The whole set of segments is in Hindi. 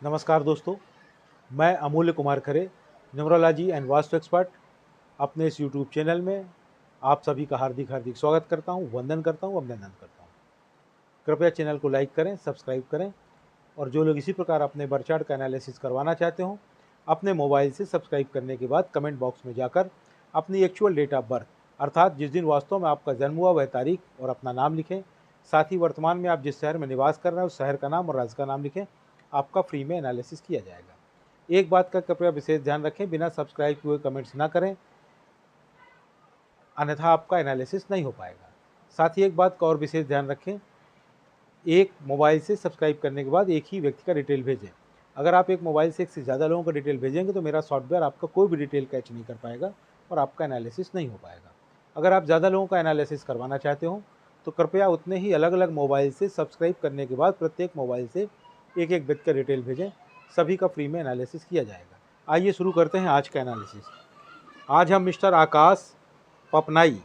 नमस्कार दोस्तों, मैं अमूल्य Kumar Khare, numerology and vastu expert, अपने इस यूट्यूब चैनल में आप सभी का हार्दिक हार्दिक स्वागत करता हूं, वंदन करता हूं, अभिनंदन करता हूं। कृपया चैनल को लाइक करें, सब्सक्राइब करें और जो लोग इसी प्रकार अपने बर्थ चार्ट का एनालिसिस करवाना चाहते हो, अपने मोबाइल से सब्सक्राइब करने के बाद कमेंट बॉक्स में जाकर अपनी एक्चुअल डेट ऑफ बर्थ अर्थात जिस दिन वास्तव में आपका जन्म हुआ वह तारीख और अपना नाम लिखें। साथ ही वर्तमान में आप जिस शहर में निवास कर रहे हैं उस शहर का नाम और राज्य का नाम लिखें। आपका फ्री में एनालिसिस किया जाएगा। एक बात का कृपया विशेष ध्यान रखें, बिना सब्सक्राइब किए हुए कमेंट्स ना करें, अन्यथा आपका एनालिसिस नहीं हो पाएगा। साथ ही एक बात का और विशेष ध्यान रखें, एक मोबाइल से सब्सक्राइब करने के बाद एक ही व्यक्ति का डिटेल भेजें। अगर आप एक मोबाइल से एक से ज़्यादा लोगों का डिटेल भेजेंगे तो मेरा सॉफ्टवेयर आपका कोई भी डिटेल कैच नहीं कर पाएगा और आपका एनालिसिस नहीं हो पाएगा। अगर आप ज़्यादा लोगों का एनालिसिस करवाना चाहते हो तो कृपया उतने ही अलग अलग मोबाइल से सब्सक्राइब करने के बाद प्रत्येक मोबाइल से एक एक व्यक्ति का डिटेल भेजें, सभी का फ्री में एनालिसिस किया जाएगा। आइए शुरू करते हैं आज का एनालिसिस। आज हम मिस्टर आकाश पपनाई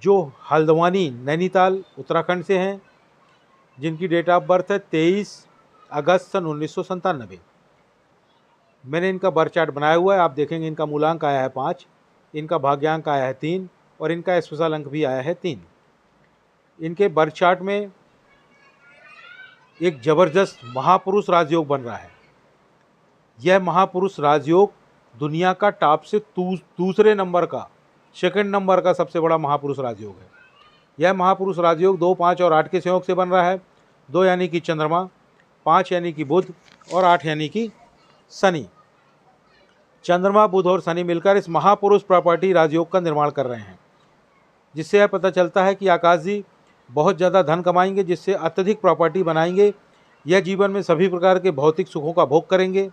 जो हल्द्वानी नैनीताल उत्तराखंड से हैं, जिनकी डेट ऑफ बर्थ है 23 अगस्त सन 1997। मैंने इनका बर्थ चार्ट बनाया हुआ है। आप देखेंगे इनका मूलांक आया है 5, इनका भाग्यांक आया है 3 और इनका स्पेशल अंक भी आया है 3। इनके बर्थ चार्ट में एक जबरदस्त महापुरुष राजयोग बन रहा है। यह महापुरुष राजयोग दुनिया का टॉप से दूसरे नंबर का, सेकंड नंबर का सबसे बड़ा महापुरुष राजयोग है। यह महापुरुष राजयोग 2, 5 और 8 के संयोग से बन रहा है। 2 यानी कि चंद्रमा, 5 यानी कि बुध और 8 यानी कि शनि। चंद्रमा, बुध और शनि मिलकर इस महापुरुष प्रॉपर्टी राजयोग का निर्माण कर रहे हैं, जिससे यह पता चलता है कि आकाश जी बहुत ज़्यादा धन कमाएंगे, जिससे अत्यधिक प्रॉपर्टी बनाएंगे। यह जीवन में सभी प्रकार के भौतिक सुखों का भोग करेंगे।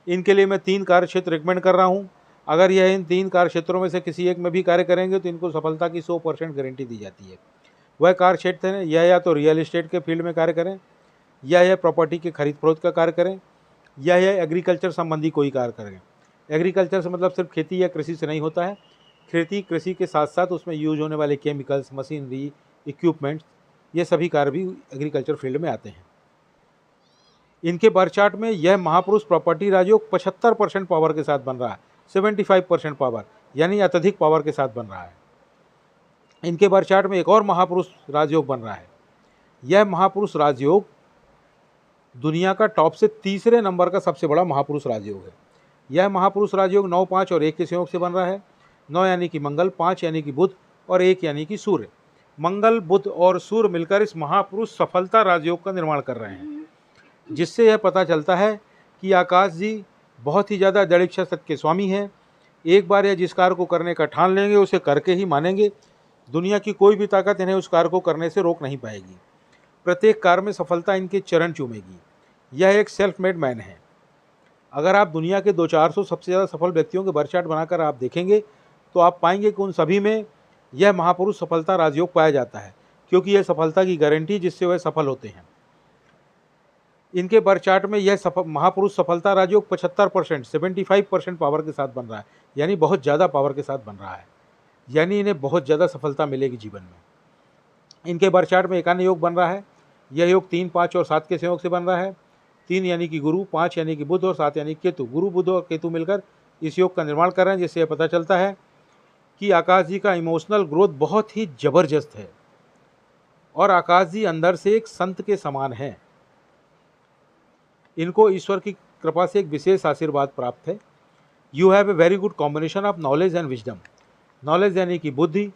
इनके लिए मैं 3 कार्य क्षेत्र रिकमेंड कर रहा हूँ। अगर यह इन 3 कार्य क्षेत्रों में से किसी एक में भी कार्य करेंगे तो इनको सफलता की 100% गारंटी दी जाती है। वह कार्य क्षेत्र है, यह या तो रियल एस्टेट के फील्ड में कार्य करें, या यह प्रॉपर्टी के खरीद फरोख्त का कार्य करें, या यह एग्रीकल्चर संबंधी कोई कार्य करें। एग्रीकल्चर से मतलब सिर्फ खेती या कृषि से नहीं होता है। खेती, कृषि के साथ साथ उसमें यूज होने वाले केमिकल्स, मशीनरी, इक्विपमेंट्स, ये सभी कार्य भी एग्रीकल्चर फील्ड में आते हैं। इनके बर्थ चार्ट में यह महापुरुष प्रॉपर्टी राजयोग 75% पावर के साथ बन रहा है, 75% पावर यानी अत्यधिक पावर के साथ बन रहा है। इनके बर्थ चार्ट में एक और महापुरुष राजयोग बन रहा है। यह महापुरुष राजयोग दुनिया का टॉप से तीसरे नंबर का सबसे बड़ा महापुरुष राजयोग है। यह महापुरुष राजयोग 9, 5 और 1 के संयोग से बन रहा है। 9 यानी कि मंगल, 5 यानी कि बुध और 1 यानी कि सूर्य। मंगल, बुध और सूर्य मिलकर इस महापुरुष सफलता राजयोग का निर्माण कर रहे हैं, जिससे यह पता चलता है कि आकाश जी बहुत ही ज़्यादा दृढ़ इच्छा शक्ति के स्वामी हैं। एक बार यह जिस कार्य को करने का ठान लेंगे उसे करके ही मानेंगे। दुनिया की कोई भी ताकत इन्हें उस कार्य को करने से रोक नहीं पाएगी। प्रत्येक कार्य में सफलता इनके चरण चूमेगी। यह एक सेल्फ मेड मैन है। अगर आप दुनिया के 200-400 सबसे ज़्यादा सफल व्यक्तियों के बर्थ चार्ट बनाकर आप देखेंगे तो आप पाएंगे कि उन सभी में यह महापुरुष सफलता राजयोग पाया जाता है, क्योंकि यह सफलता की गारंटी जिससे वह सफल होते हैं। इनके बर्थ चार्ट में यह महापुरुष सफलता राजयोग 75%, 75% पावर के साथ बन रहा है, यानी बहुत ज़्यादा पावर के साथ बन रहा है, यानी इन्हें बहुत ज़्यादा सफलता मिलेगी जीवन में। इनके बर्थ चार्ट में एक अन्य योग बन रहा है। यह योग 3, 5 और 7 के संयोग से बन रहा है। 3 यानी कि गुरु, 5 यानी कि बुध और 7 यानी केतु। गुरु, बुध और केतु मिलकर इस योग का निर्माण कर रहे हैं, जिससे यह पता चलता है कि आकाश जी का इमोशनल ग्रोथ बहुत ही ज़बरदस्त है और आकाश जी अंदर से एक संत के समान हैं। इनको ईश्वर की कृपा से एक विशेष आशीर्वाद प्राप्त है। You have a very good combination of knowledge and wisdom. Knowledge यानी कि बुद्धि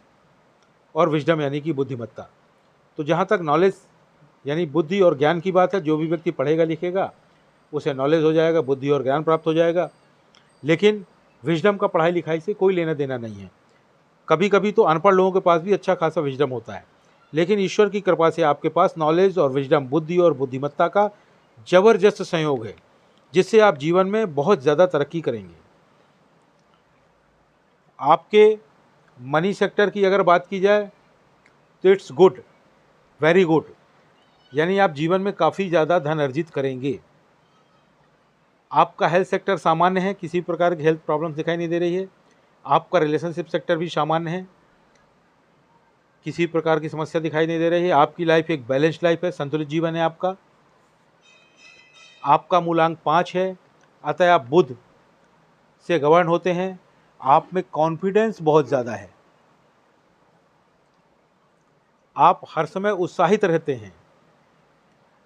और विजडम यानी कि बुद्धिमत्ता। तो जहाँ तक नॉलेज यानी बुद्धि और ज्ञान की बात है, जो भी व्यक्ति पढ़ेगा लिखेगा उसे नॉलेज हो जाएगा, बुद्धि और ज्ञान प्राप्त हो जाएगा। लेकिन विजडम का पढ़ाई लिखाई से कोई लेना देना नहीं है। कभी कभी तो अनपढ़ लोगों के पास भी अच्छा खासा विजडम होता है, लेकिन ईश्वर की कृपा से आपके पास नॉलेज और विजडम, बुद्धि और बुद्धिमत्ता का जबरदस्त संयोग है, जिससे आप जीवन में बहुत ज़्यादा तरक्की करेंगे। आपके मनी सेक्टर की अगर बात की जाए तो इट्स गुड, वेरी गुड, यानी आप जीवन में काफ़ी ज़्यादा धन अर्जित करेंगे। आपका हेल्थ सेक्टर सामान्य है, किसी प्रकार की हेल्थ प्रॉब्लम दिखाई नहीं दे रही है। आपका रिलेशनशिप सेक्टर भी सामान्य है, किसी प्रकार की समस्या दिखाई नहीं दे रही है। आपकी लाइफ एक बैलेंस्ड लाइफ है, संतुलित जीवन है आपका। आपका मूलांक 5 है, अतः आप बुध से गवर्न होते हैं। आप में कॉन्फिडेंस बहुत ज़्यादा है, आप हर समय उत्साहित रहते हैं,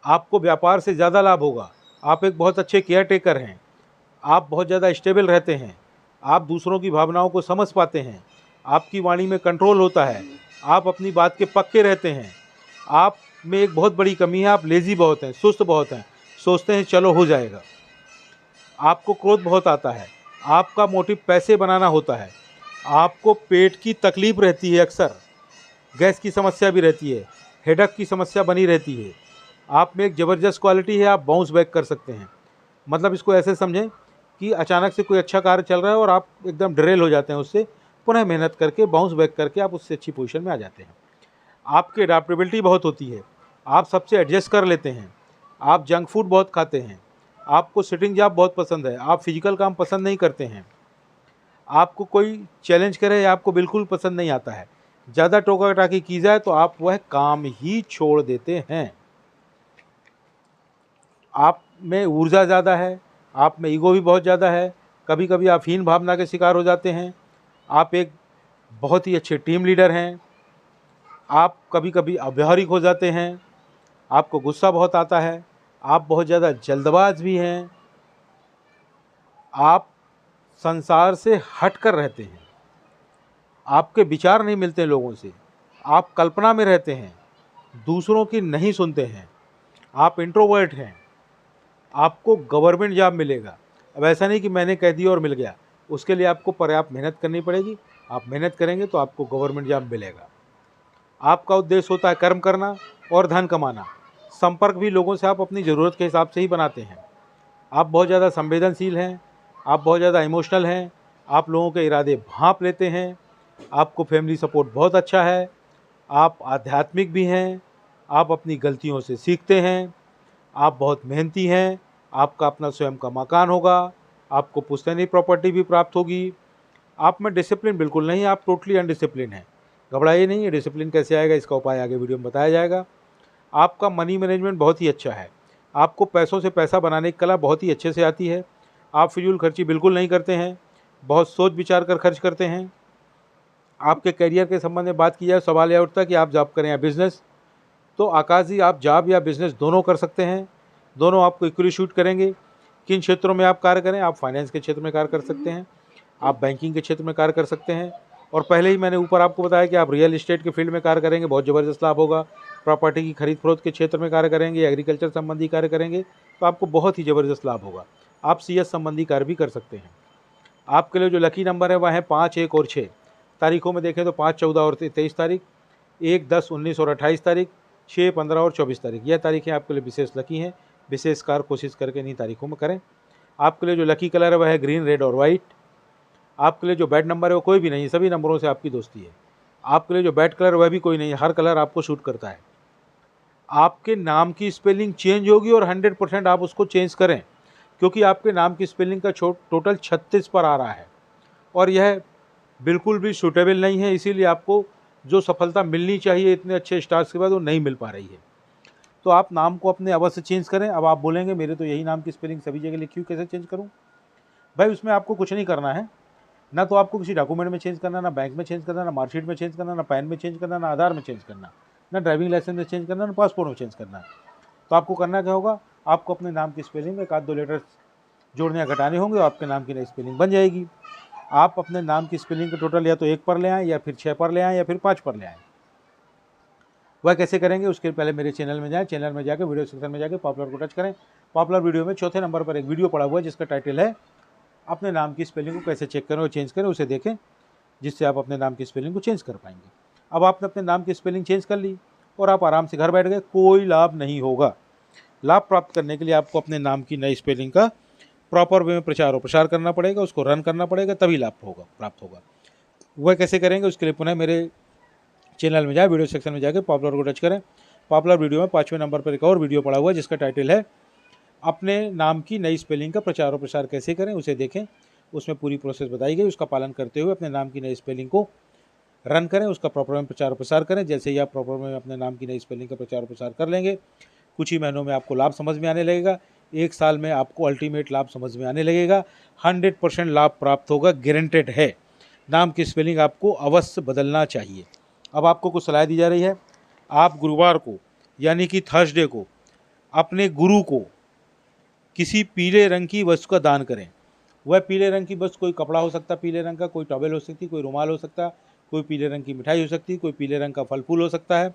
आपको व्यापार से ज़्यादा लाभ होगा। आप एक बहुत अच्छे केयर टेकर हैं, आप बहुत ज़्यादा स्टेबल रहते हैं, आप दूसरों की भावनाओं को समझ पाते हैं, आपकी वाणी में कंट्रोल होता है, आप अपनी बात के पक्के रहते हैं। आप में एक बहुत बड़ी कमी है, आप लेज़ी बहुत हैं, सुस्त बहुत हैं, सोचते हैं चलो हो जाएगा। आपको क्रोध बहुत आता है, आपका मोटिव पैसे बनाना होता है, आपको पेट की तकलीफ रहती है, अक्सर गैस की समस्या भी रहती है, हेडेक की समस्या बनी रहती है। आप में एक ज़बरदस्त क्वालिटी है, आप बाउंस बैक कर सकते हैं। मतलब इसको ऐसे समझें कि अचानक से कोई अच्छा कार्य चल रहा है और आप एकदम डिरेल हो जाते हैं, उससे पुनः मेहनत करके बाउंस बैक करके आप उससे अच्छी पोजीशन में आ जाते हैं। आपकी अडेप्टेबिलिटी बहुत होती है, आप सबसे एडजस्ट कर लेते हैं, आप जंक फूड बहुत खाते हैं, आपको सिटिंग जॉब बहुत पसंद है, आप फिजिकल काम पसंद नहीं करते हैं, आपको कोई चैलेंज करे आपको बिल्कुल पसंद नहीं आता है, ज़्यादा टोका टाकी की जाए तो आप वह काम ही छोड़ देते हैं। आप में ऊर्जा ज़्यादा है, आप में ईगो भी बहुत ज़्यादा है, कभी कभी आप हीन भावना के शिकार हो जाते हैं। आप एक बहुत ही अच्छे टीम लीडर हैं, आप कभी कभी अव्यावहारिक हो जाते हैं, आपको गुस्सा बहुत आता है, आप बहुत ज़्यादा जल्दबाज भी हैं, आप संसार से हट कर रहते हैं, आपके विचार नहीं मिलते लोगों से, आप कल्पना में रहते हैं, दूसरों की नहीं सुनते हैं, आप इंट्रोवर्ट हैं, आपको गवर्नमेंट जॉब मिलेगा। अब ऐसा नहीं कि मैंने कह दिया और मिल गया, उसके लिए आपको पर्याप्त मेहनत करनी पड़ेगी। आप मेहनत करेंगे तो आपको गवर्नमेंट जॉब मिलेगा। आपका उद्देश्य होता है कर्म करना और धन कमाना। संपर्क भी लोगों से आप अपनी ज़रूरत के हिसाब से ही बनाते हैं। आप बहुत ज़्यादा संवेदनशील हैं, आप बहुत ज़्यादा इमोशनल हैं, आप लोगों के इरादे भांप लेते हैं, आपको फैमिली सपोर्ट बहुत अच्छा है, आप आध्यात्मिक भी हैं, आप अपनी गलतियों से सीखते हैं, आप बहुत मेहनती हैं, आपका अपना स्वयं का मकान होगा, आपको पुश्तैनी प्रॉपर्टी भी प्राप्त होगी। आप में डिसिप्लिन बिल्कुल नहीं, आप टोटली अनडिसिप्लिन हैं। घबराइए नहीं, ये डिसिप्लिन कैसे आएगा इसका उपाय आगे वीडियो में बताया जाएगा। आपका मनी मैनेजमेंट बहुत ही अच्छा है, आपको पैसों से पैसा बनाने की कला बहुत ही अच्छे से आती है। आप फिजूल खर्ची बिल्कुल नहीं करते हैं, बहुत सोच विचार कर खर्च करते हैं। आपके करियर के संबंध में बात की जाए, सवाल यह उठता है कि आप जॉब करें या बिजनेस। तो आकाश जी, आप जॉब या बिजनेस दोनों कर सकते हैं, दोनों आपको इक्वली शूट करेंगे। किन क्षेत्रों में आप कार्य करें? आप फाइनेंस के क्षेत्र में कार्य कर सकते हैं, आप बैंकिंग के क्षेत्र में कार्य कर सकते हैं, और पहले ही मैंने ऊपर आपको बताया कि आप रियल इस्टेट के फील्ड में कार्य करेंगे, बहुत ज़बरदस्त लाभ होगा। प्रॉपर्टी की खरीद फरोख्त के क्षेत्र में कार्य करेंगे, एग्रीकल्चर संबंधी कार्य करेंगे तो आपको बहुत ही ज़बरदस्त लाभ होगा। आप CS संबंधी कार्य भी कर सकते हैं। आपके लिए जो लकी नंबर है वह है 5, 1 और 6। तारीखों में देखें तो 5, 14 और 23 तारीख, 1, 10, 19 और 28 तारीख, 6, 15 और 24 तारीख। यह तारीखें आपके लिए विशेष लकी हैं। विशेष कार्य कोशिश करके इन्हीं तारीखों में करें। आपके लिए जो लकी कलर है वह है ग्रीन, रेड और वाइट। आपके लिए जो बैड नंबर है वो कोई भी नहीं, सभी नंबरों से आपकी दोस्ती है। आपके लिए जो बैड कलर वह भी कोई नहीं, हर कलर आपको शूट करता है। आपके नाम की स्पेलिंग चेंज होगी और 100% आप उसको चेंज करें, क्योंकि आपके नाम की स्पेलिंग का टोटल 36 पर आ रहा है और यह बिल्कुल भी सूटेबल नहीं है। इसीलिए आपको जो सफलता मिलनी चाहिए इतने अच्छे स्टार्स के बाद वो नहीं मिल पा रही है। तो आप नाम को अपने अवश्य चेंज करें। अब आप बोलेंगे मेरे तो यही नाम की स्पेलिंग सभी जगह लिखी हुई, कैसे चेंज करूं? भाई उसमें आपको कुछ नहीं करना है, ना तो आपको किसी डॉक्यूमेंट में चेंज करना, ना बैंक में चेंज करना, ना मार्कशीट में चेंज करना, ना पैन में चेंज करना, ना आधार में चेंज करना, ना ड्राइविंग लाइसेंस में चेंज करना, ना पासपोर्ट में चेंज करना। तो आपको करना क्या होगा, आपको अपने नाम की स्पेलिंग में 1-2 लेटर्स जोड़ने या घटाने होंगे और आपके नाम की नई स्पेलिंग बन जाएगी। आप अपने नाम की स्पेलिंग का टोटल या तो 1 पर ले आएँ या फिर 6 पर ले आएँ या फिर 5 पर ले आएँ। वह कैसे करेंगे उसके पहले मेरे चैनल में जाएँ, चैनल में जाकर वीडियो सेक्शन में जाकर पॉपुलर को टच करें। पॉपुलर वीडियो में चौथे नंबर पर एक वीडियो पड़ा हुआ है जिसका टाइटल है अपने नाम की स्पेलिंग को कैसे चेक करें और चेंज करें, उसे देखें, जिससे आप अपने नाम की स्पेलिंग को चेंज कर पाएंगे। अब आपने अपने नाम की स्पेलिंग चेंज कर ली और आप आराम से घर बैठ गए, कोई लाभ नहीं होगा। लाभ प्राप्त करने के लिए आपको अपने नाम की नई स्पेलिंग का प्रॉपर वे में प्रचार और प्रसार करना पड़ेगा, उसको रन करना पड़ेगा, तभी लाभ प्राप्त होगा। वह कैसे करेंगे उसके लिए पुनः मेरे चैनल में जाए, वीडियो सेक्शन में जाकर पॉपुलर को टच करें। पॉपुलर वीडियो में 5वें नंबर पर एक और वीडियो पड़ा हुआ है जिसका टाइटल है अपने नाम की नई स्पेलिंग का प्रचार और प्रसार कैसे करें, उसे देखें। उसमें पूरी प्रोसेस बताई गई, उसका पालन करते हुए अपने नाम की नई स्पेलिंग को रन करें, उसका प्रॉपर में प्रचार और प्रसार करें। जैसे ही आप प्रॉपर में अपने नाम की नई स्पेलिंग का प्रचार और प्रसार कर लेंगे, कुछ ही महीनों में आपको लाभ समझ में आने लगेगा। 1 साल में आपको अल्टीमेट लाभ समझ में आने लगेगा। 100% लाभ प्राप्त होगा, गारंटेड है। नाम की स्पेलिंग आपको अवश्य बदलना चाहिए। अब आपको कुछ सलाह दी जा रही है। आप गुरुवार को यानी कि थर्सडे को अपने गुरु को किसी पीले रंग की वस्तु का दान करें। वह पीले रंग की वस्तु कोई कपड़ा हो सकता है पीले रंग का, कोई टॉवेल हो सकती, कोई रुमाल हो सकता, कोई पीले रंग की मिठाई हो सकती, कोई पीले रंग का फल फूल हो सकता है,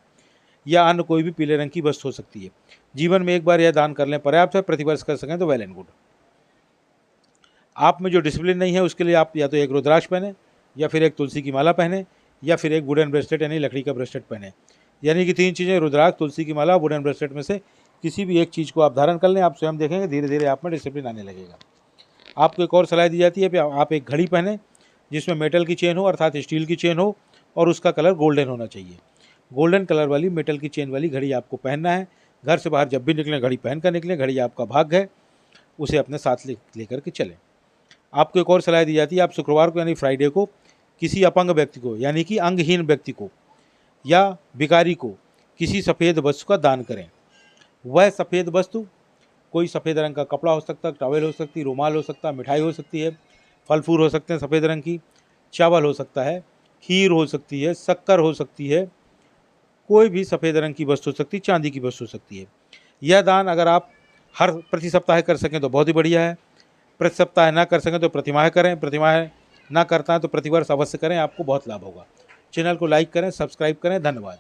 या अन्य कोई भी पीले रंग की वस्तु हो सकती है। जीवन में एक बार यह दान कर लें पर्याप्त है, प्रतिवर्ष कर सकें तो वेल एंड गुड। आप में जो डिसिप्लिन नहीं है उसके लिए आप या तो एक रुद्राक्ष पहने, या फिर एक तुलसी की माला पहने, या फिर एक वुडन ब्रेसलेट यानी लकड़ी का ब्रेसलेट पहने। यानी कि 3 चीज़ें, रुद्राक्ष, तुलसी की माला, वुडन ब्रेसलेट में से किसी भी एक चीज़ को आप धारण कर लें। आप स्वयं देखेंगे धीरे धीरे आप में डिसिप्लिन आने लगेगा। आपको एक और सलाह दी जाती है कि आप एक घड़ी पहने जिसमें मेटल की चेन हो, अर्थात स्टील की चेन हो, और उसका कलर गोल्डन होना चाहिए। गोल्डन कलर वाली मेटल की चेन वाली घड़ी आपको पहनना है। घर से बाहर जब भी निकलें घड़ी पहन कर निकलें। घड़ी आपका भाग्य है, उसे अपने साथ लेकर के चलें। आपको एक और सलाह दी जाती है, आप शुक्रवार को यानी फ्राइडे को किसी अपंग व्यक्ति को यानी कि अंगहीन व्यक्ति को या भिखारी को किसी सफ़ेद वस्तु का दान करें। वह सफ़ेद वस्तु कोई सफ़ेद रंग का कपड़ा हो सकता है, टॉवेल हो सकती, रुमाल हो सकता, मिठाई हो सकती है, फल फूल हो सकते हैं सफ़ेद रंग की, चावल हो सकता है, खीर हो सकती है, शक्कर हो सकती है, कोई भी सफ़ेद रंग की वस्तु हो सकती है, चांदी की वस्तु हो सकती है। यह दान अगर आप हर प्रति सप्ताह कर सकें तो बहुत ही बढ़िया है। प्रति सप्ताह ना कर सकें तो प्रतिमाह करें। प्रतिमाह ना करता है तो प्रतिवर्ष अवश्य करें, आपको बहुत लाभ होगा। चैनल को लाइक करें, सब्सक्राइब करें। धन्यवाद।